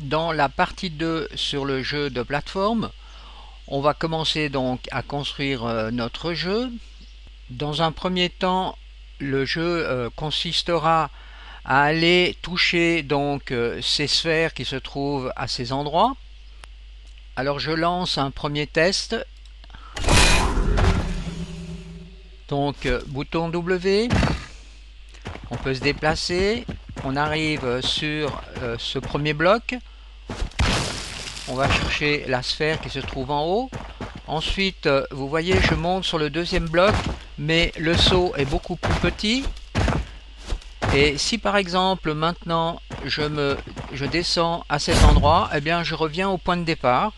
Dans la partie 2 sur le jeu de plateforme, on va commencer donc à construire notre jeu. Dans un premier temps, le jeu consistera à aller toucher donc ces sphères qui se trouvent à ces endroits. Alors je lance un premier test. Donc bouton W, on peut se déplacer, on arrive sur ce premier bloc, on va chercher la sphère qui se trouve en haut. Ensuite, vous voyez, je monte sur le deuxième bloc, mais le saut est beaucoup plus petit. Et si par exemple maintenant je descends à cet endroit, eh bien je reviens au point de départ.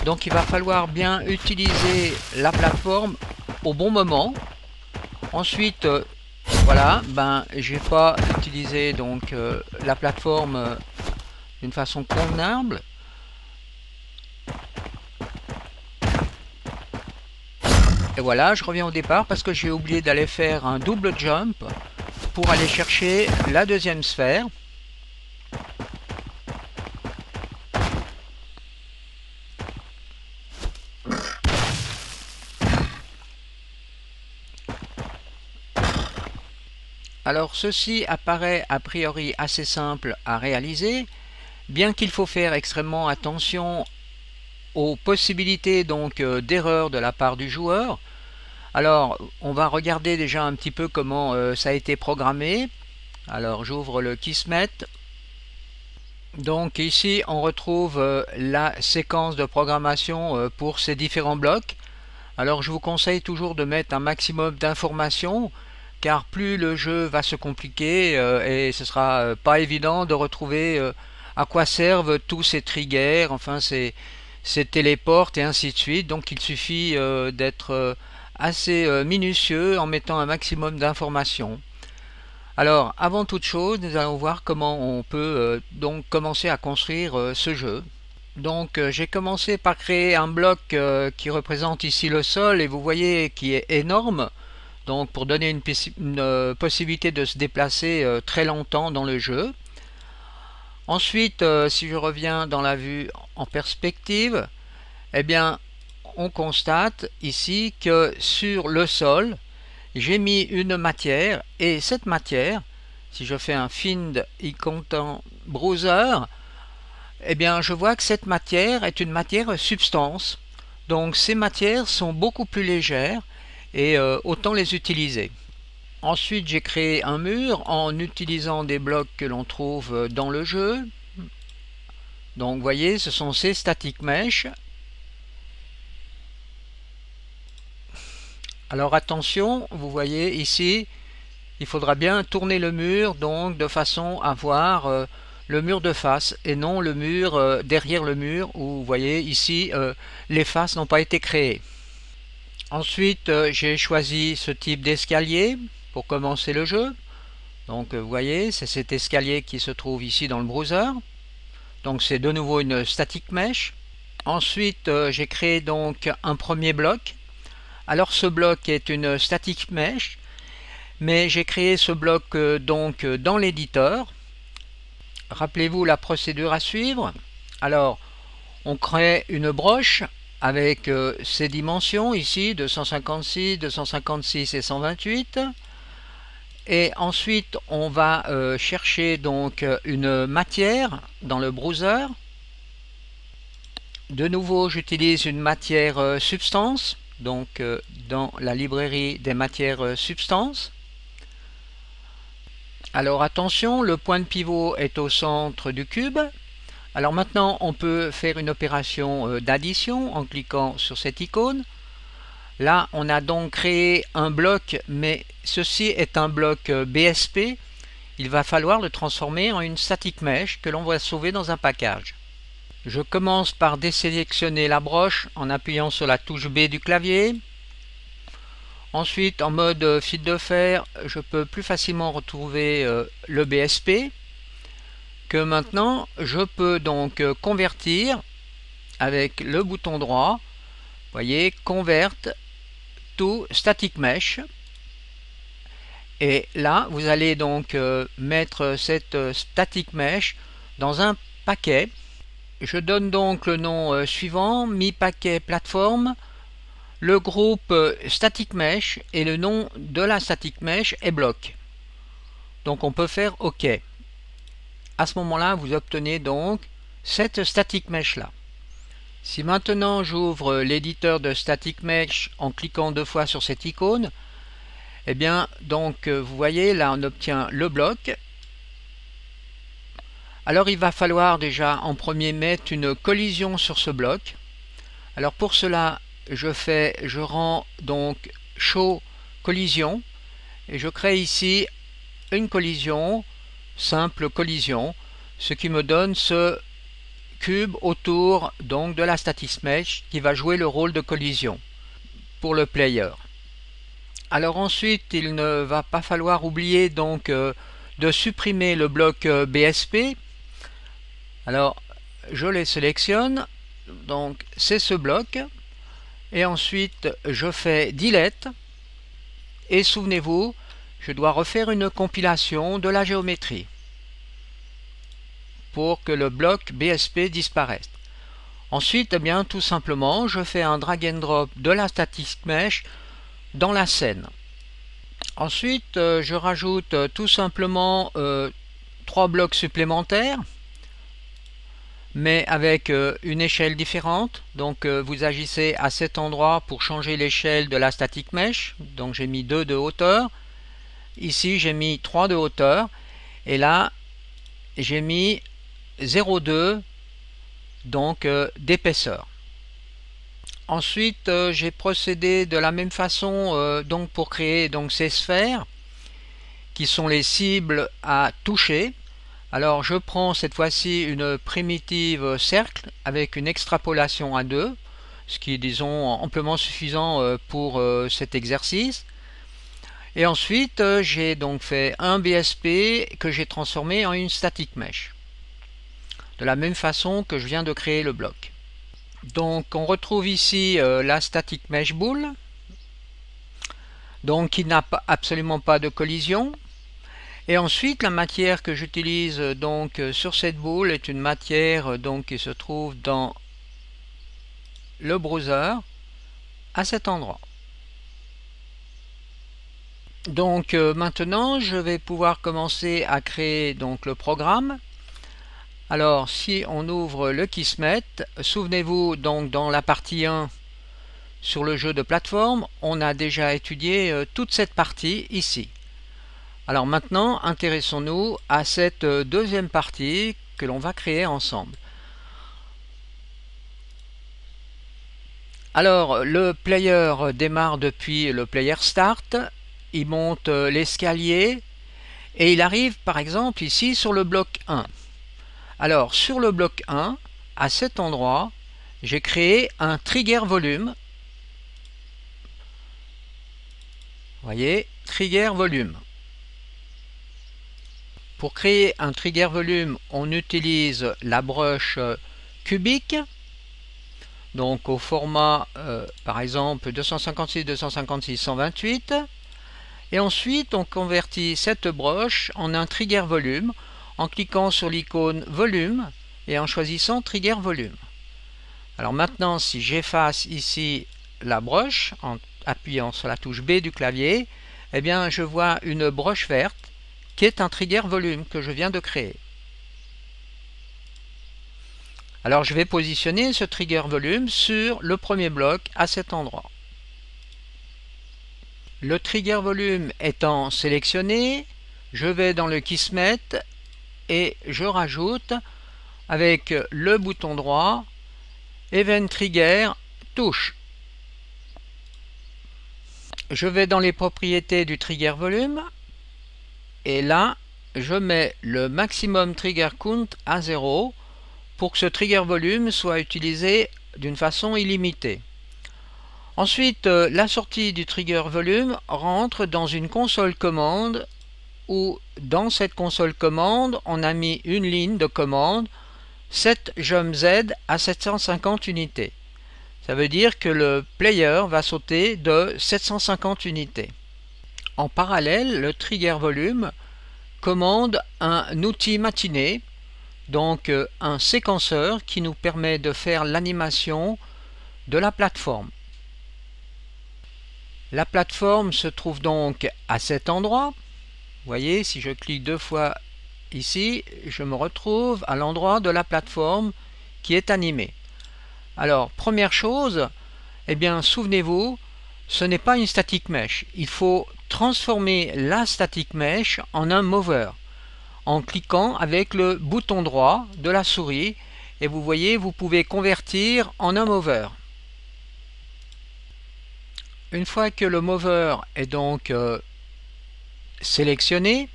Donc il va falloir bien utiliser la plateforme au bon moment. Ensuite, voilà, j'ai pas utilisé donc la plateforme d'une façon convenable. Et voilà, je reviens au départ parce que j'ai oublié d'aller faire un double jump pour aller chercher la deuxième sphère. Alors ceci apparaît a priori assez simple à réaliser, bien qu'il faut faire extrêmement attention aux possibilités donc d'erreur de la part du joueur. Alors on va regarder déjà un petit peu comment ça a été programmé. Alors j'ouvre le Kismet. Donc ici on retrouve la séquence de programmation pour ces différents blocs. Alors je vous conseille toujours de mettre un maximum d'informations, car plus le jeu va se compliquer et ce sera pas évident de retrouver à quoi servent tous ces triggers, enfin ces téléports et ainsi de suite. Donc il suffit d'être assez minutieux en mettant un maximum d'informations. Alors avant toute chose, nous allons voir comment on peut donc commencer à construire ce jeu. Donc j'ai commencé par créer un bloc qui représente ici le sol et vous voyez qui est énorme, donc pour donner une possibilité de se déplacer très longtemps dans le jeu. Ensuite, si je reviens dans la vue en perspective, eh bien on constate ici que sur le sol j'ai mis une matière, et cette matière, si je fais un find content browser, eh bien je vois que cette matière est une matière substance. Donc ces matières sont beaucoup plus légères et autant les utiliser. Ensuite j'ai créé un mur en utilisant des blocs que l'on trouve dans le jeu. Donc vous voyez, ce sont ces static mesh. Alors attention, vous voyez ici, il faudra bien tourner le mur donc de façon à voir le mur de face et non le mur derrière le mur où vous voyez ici les faces n'ont pas été créées. Ensuite j'ai choisi ce type d'escalier pour commencer le jeu. Donc vous voyez, c'est cet escalier qui se trouve ici dans le browser. Donc c'est de nouveau une static mesh. Ensuite j'ai créé donc un premier bloc. Alors ce bloc est une static mesh, mais j'ai créé ce bloc donc dans l'éditeur. Rappelez-vous la procédure à suivre. Alors on crée une broche avec ces dimensions ici, 256, 256 et 128. Et ensuite on va chercher donc une matière dans le browser. De nouveau j'utilise une matière substance, donc dans la librairie des matières substances. Alors attention, le point de pivot est au centre du cube. Alors maintenant on peut faire une opération d'addition en cliquant sur cette icône. Là on a donc créé un bloc, mais ceci est un bloc BSP. Il va falloir le transformer en une static mesh que l'on va sauver dans un package. Je commence par désélectionner la broche en appuyant sur la touche B du clavier. Ensuite, en mode fil de fer, je peux plus facilement retrouver le BSP que maintenant je peux donc convertir avec le bouton droit. Vous voyez, convert to static mesh. Et là, vous allez donc mettre cette static mesh dans un paquet. Je donne donc le nom suivant, mi paquet plateforme. Le groupe static mesh et le nom de la static mesh est bloc. Donc on peut faire OK. À ce moment-là, vous obtenez donc cette static mesh là. Si maintenant j'ouvre l'éditeur de static mesh en cliquant 2 fois sur cette icône, eh bien donc vous voyez là on obtient le bloc. Alors il va falloir déjà en premier mettre une collision sur ce bloc. Alors pour cela je rends donc show collision et je crée ici une collision, simple collision, ce qui me donne ce cube autour donc de la static mesh qui va jouer le rôle de collision pour le player. Alors ensuite il ne va pas falloir oublier donc de supprimer le bloc BSP. Alors je les sélectionne, donc c'est ce bloc, et ensuite je fais delete, et souvenez-vous, je dois refaire une compilation de la géométrie pour que le bloc BSP disparaisse. Ensuite, eh bien, tout simplement, je fais un drag and drop de la static mesh dans la scène. Ensuite, je rajoute tout simplement 3 blocs supplémentaires, mais avec une échelle différente. Donc vous agissez à cet endroit pour changer l'échelle de la static mesh. Donc j'ai mis 2 de hauteur. Ici j'ai mis 3 de hauteur. Et là j'ai mis 0,2 donc d'épaisseur. Ensuite j'ai procédé de la même façon donc pour créer donc ces sphères qui sont les cibles à toucher. Alors je prends cette fois-ci une primitive cercle avec une extrapolation à 2, ce qui est disons amplement suffisant pour cet exercice. Et ensuite j'ai donc fait un BSP que j'ai transformé en une static mesh, de la même façon que je viens de créer le bloc. Donc on retrouve ici la static mesh boule, donc qui n'a absolument pas de collision. Et ensuite, la matière que j'utilise donc sur cette boule est une matière donc qui se trouve dans le browser à cet endroit. Donc maintenant, je vais pouvoir commencer à créer donc le programme. Alors, si on ouvre le Kismet, souvenez-vous donc dans la partie 1 sur le jeu de plateforme, on a déjà étudié toute cette partie ici. Alors maintenant, intéressons-nous à cette deuxième partie que l'on va créer ensemble. Alors, le player démarre depuis le player start, il monte l'escalier et il arrive par exemple ici sur le bloc 1. Alors, sur le bloc 1, à cet endroit, j'ai créé un trigger volume. Vous voyez, trigger volume. Pour créer un trigger volume, on utilise la broche cubique, donc au format par exemple 256, 256, 128. Et ensuite, on convertit cette broche en un trigger volume en cliquant sur l'icône volume et en choisissant trigger volume. Alors maintenant, si j'efface ici la broche en appuyant sur la touche B du clavier, eh bien je vois une broche verte qui est un trigger volume que je viens de créer. Alors je vais positionner ce trigger volume sur le premier bloc à cet endroit. Le trigger volume étant sélectionné, je vais dans le Kismet et je rajoute avec le bouton droit Event Trigger touche. Je vais dans les propriétés du trigger volume et là je mets le maximum trigger count à 0 pour que ce trigger volume soit utilisé d'une façon illimitée. Ensuite, la sortie du trigger volume rentre dans une console commande où dans cette console commande on a mis une ligne de commande set jump Z à 750 unités. Ça veut dire que le player va sauter de 750 unités. En parallèle, le trigger volume commande un outil matinée. donc un séquenceur qui nous permet de faire l'animation de la plateforme. La plateforme se trouve donc à cet endroit. Vous voyez, si je clique 2 fois ici, je me retrouve à l'endroit de la plateforme qui est animée. Alors, première chose, eh bien, souvenez-vous, ce n'est pas une static mesh. Il faut transformer la static mesh en un mover en cliquant avec le bouton droit de la souris, et vous voyez, vous pouvez convertir en un mover. Une fois que le mover est donc sélectionné,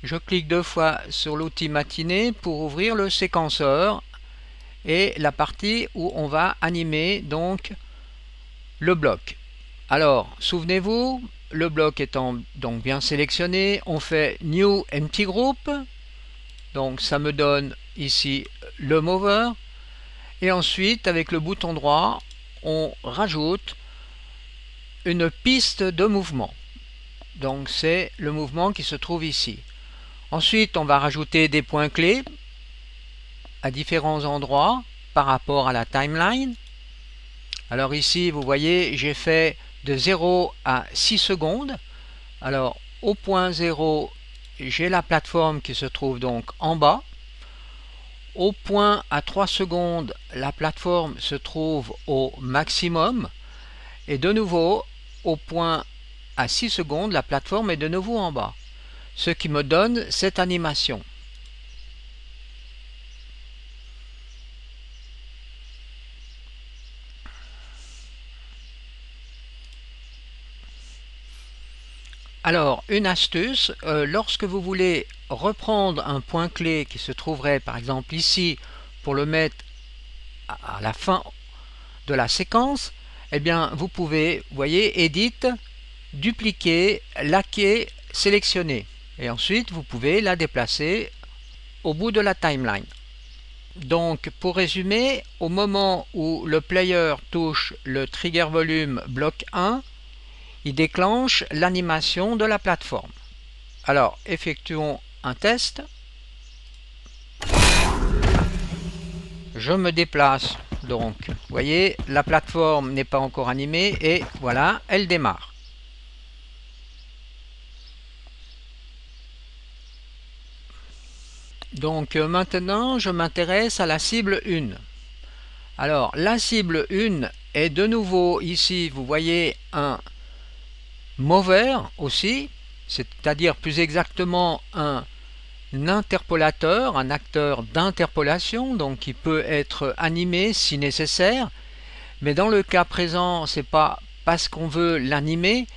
je clique 2 fois sur l'outil matinée pour ouvrir le séquenceur et la partie où on va animer donc le bloc. Alors, souvenez-vous, le bloc étant donc bien sélectionné, on fait New Empty Group, donc ça me donne ici le mover, et ensuite avec le bouton droit, on rajoute une piste de mouvement. Donc c'est le mouvement qui se trouve ici. Ensuite, on va rajouter des points clés à différents endroits par rapport à la timeline. Alors ici, vous voyez, j'ai fait de 0 à 6 secondes. Alors, au point 0, j'ai la plateforme qui se trouve donc en bas. Au point à 3 secondes, la plateforme se trouve au maximum. Et de nouveau, au point à 6 secondes, la plateforme est de nouveau en bas. Ce qui me donne cette animation. Alors, une astuce, lorsque vous voulez reprendre un point clé qui se trouverait par exemple ici pour le mettre à la fin de la séquence, eh bien vous pouvez, vous voyez, Edit, dupliquer, laquer, sélectionner. Et ensuite vous pouvez la déplacer au bout de la timeline. Donc pour résumer, au moment où le player touche le trigger volume bloc 1, il déclenche l'animation de la plateforme. Alors, effectuons un test. Je me déplace, donc, vous voyez, la plateforme n'est pas encore animée et voilà, elle démarre. Donc maintenant, je m'intéresse à la cible 1. Alors, la cible 1 est de nouveau ici, vous voyez, un mover aussi, c'est-à-dire plus exactement un interpolateur, un acteur d'interpolation, donc qui peut être animé si nécessaire, mais dans le cas présent, c'est pas parce qu'on veut l'animer,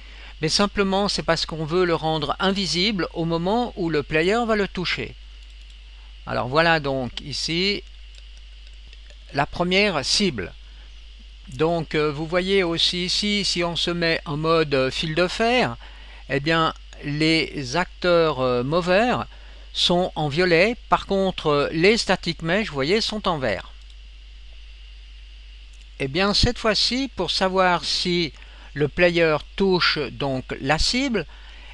mais simplement c'est parce qu'on veut le rendre invisible au moment où le player va le toucher. Alors voilà donc ici la première cible. Donc vous voyez aussi ici, si on se met en mode fil de fer, eh bien les acteurs movers sont en violet, par contre les static mesh, vous voyez, sont en vert. Et bien cette fois-ci, pour savoir si le player touche donc la cible,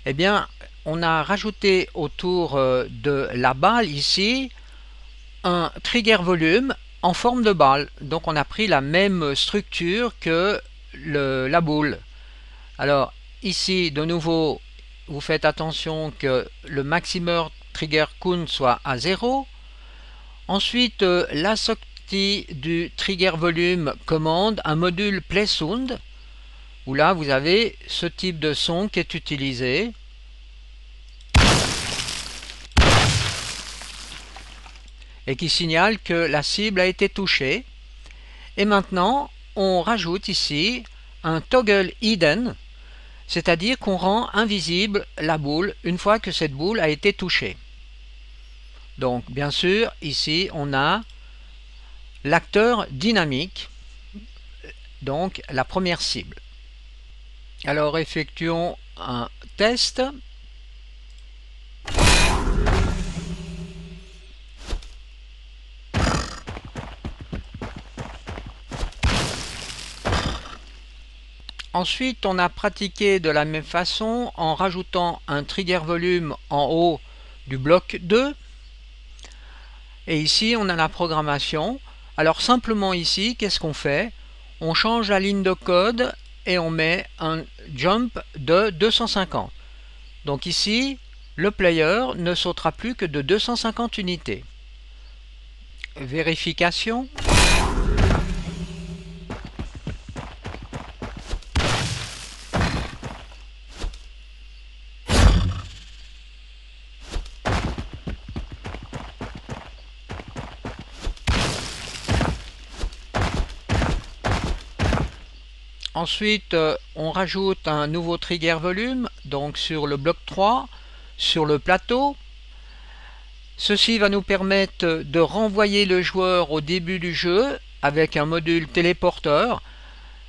eh bien on a rajouté autour de la balle ici un trigger volume en forme de balle. Donc on a pris la même structure que la boule. Alors ici de nouveau vous faites attention que le maximum trigger count soit à 0. Ensuite la sortie du trigger volume commande un module play sound où là vous avez ce type de son qui est utilisé. Et qui signale que la cible a été touchée. Et maintenant, on rajoute ici un toggle hidden, c'est-à-dire qu'on rend invisible la boule une fois que cette boule a été touchée. Donc, bien sûr, ici, on a l'acteur dynamique, donc la première cible. Alors, effectuons un test. Ensuite, on a pratiqué de la même façon en rajoutant un trigger volume en haut du bloc 2. Et ici, on a la programmation. Alors simplement ici, qu'est-ce qu'on fait? On change la ligne de code et on met un jump de 250. Donc ici, le player ne sautera plus que de 250 unités. Vérification. Ensuite, on rajoute un nouveau trigger volume, donc sur le bloc 3, sur le plateau. Ceci va nous permettre de renvoyer le joueur au début du jeu avec un module téléporteur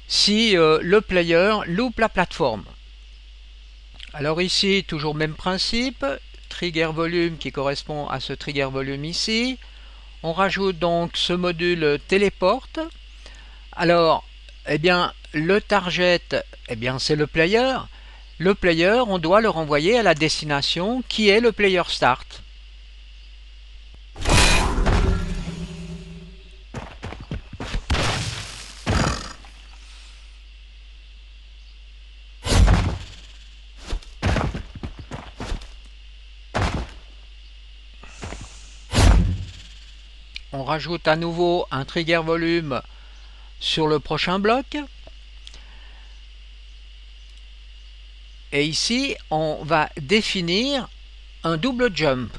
si le player loupe la plateforme. Alors ici, toujours même principe, trigger volume qui correspond à ce trigger volume ici. On rajoute donc ce module téléporte. Alors, eh bien, le target, eh bien, c'est le player. Le player, on doit le renvoyer à la destination qui est le player start. On rajoute à nouveau un trigger volume sur le prochain bloc. Et ici, on va définir un double jump.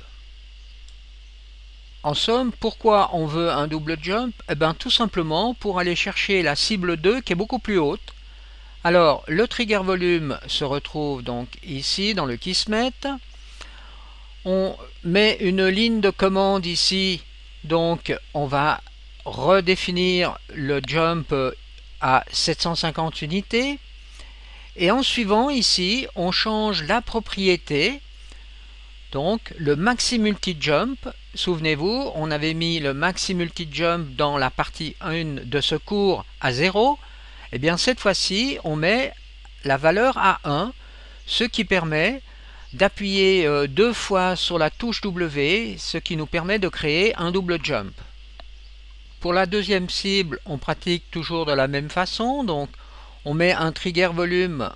En somme, pourquoi on veut un double jump? Eh bien, tout simplement pour aller chercher la cible 2 qui est beaucoup plus haute. Alors, le trigger volume se retrouve donc ici dans le Kismet. On met une ligne de commande ici, donc on va redéfinir le jump à 750 unités. Et en suivant ici, on change la propriété, donc le maxi multi-jump. Souvenez-vous, on avait mis le maxi multi-jump dans la partie 1 de ce cours à 0. Et bien cette fois-ci, on met la valeur à 1, ce qui permet d'appuyer 2 fois sur la touche W, ce qui nous permet de créer un double jump. Pour la deuxième cible, on pratique toujours de la même façon, donc on met un trigger volume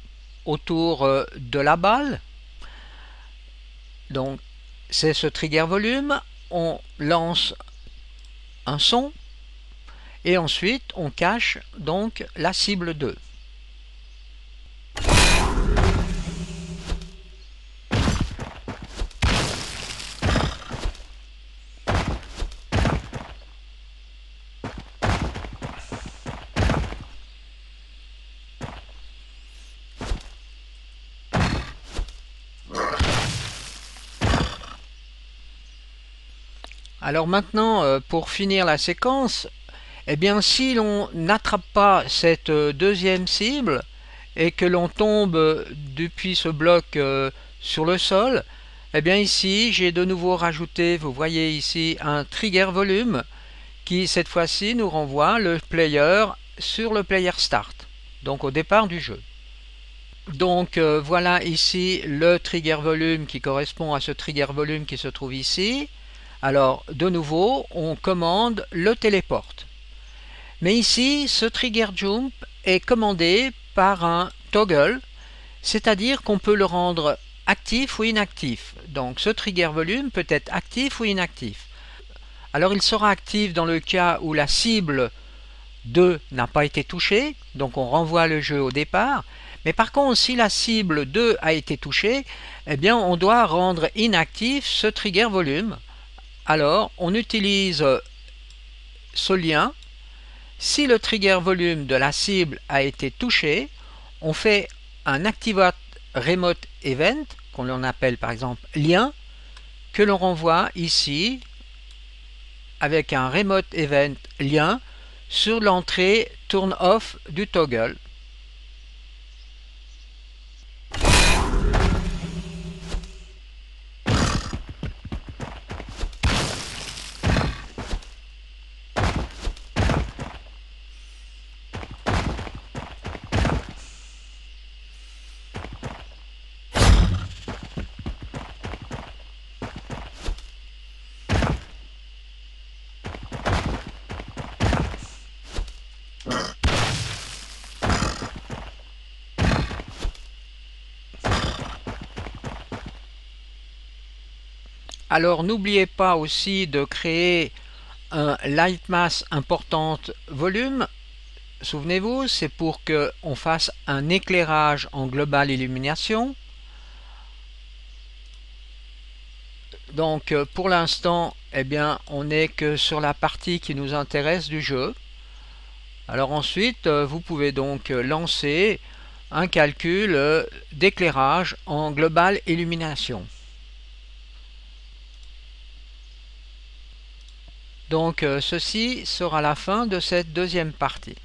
autour de la balle. Donc c'est ce trigger volume, on lance un son et ensuite on cache donc la cible 2. Alors maintenant, pour finir la séquence, eh bien si l'on n'attrape pas cette deuxième cible et que l'on tombe depuis ce bloc sur le sol, eh bien ici j'ai de nouveau rajouté, vous voyez ici, un trigger volume qui cette fois-ci nous renvoie le player sur le player start, donc au départ du jeu. Donc voilà ici le trigger volume qui correspond à ce trigger volume qui se trouve ici. Alors de nouveau on commande le téléporte. Mais ici ce trigger jump est commandé par un toggle, c'est-à-dire qu'on peut le rendre actif ou inactif. Donc ce trigger volume peut être actif ou inactif. Alors il sera actif dans le cas où la cible 2 n'a pas été touchée, donc on renvoie le jeu au départ. Mais par contre, si la cible 2 a été touchée, eh bien on doit rendre inactif ce trigger volume. Alors on utilise ce lien. Si le trigger volume de la cible a été touché, on fait un activate remote event, qu'on appelle par exemple lien, que l'on renvoie ici avec un remote event lien sur l'entrée turn off du toggle. Alors n'oubliez pas aussi de créer un Lightmass importante volume. Souvenez-vous, c'est pour qu'on fasse un éclairage en global illumination. Donc pour l'instant, eh bien, on n'est que sur la partie qui nous intéresse du jeu. Alors ensuite, vous pouvez donc lancer un calcul d'éclairage en global illumination. Donc ceci sera la fin de cette deuxième partie.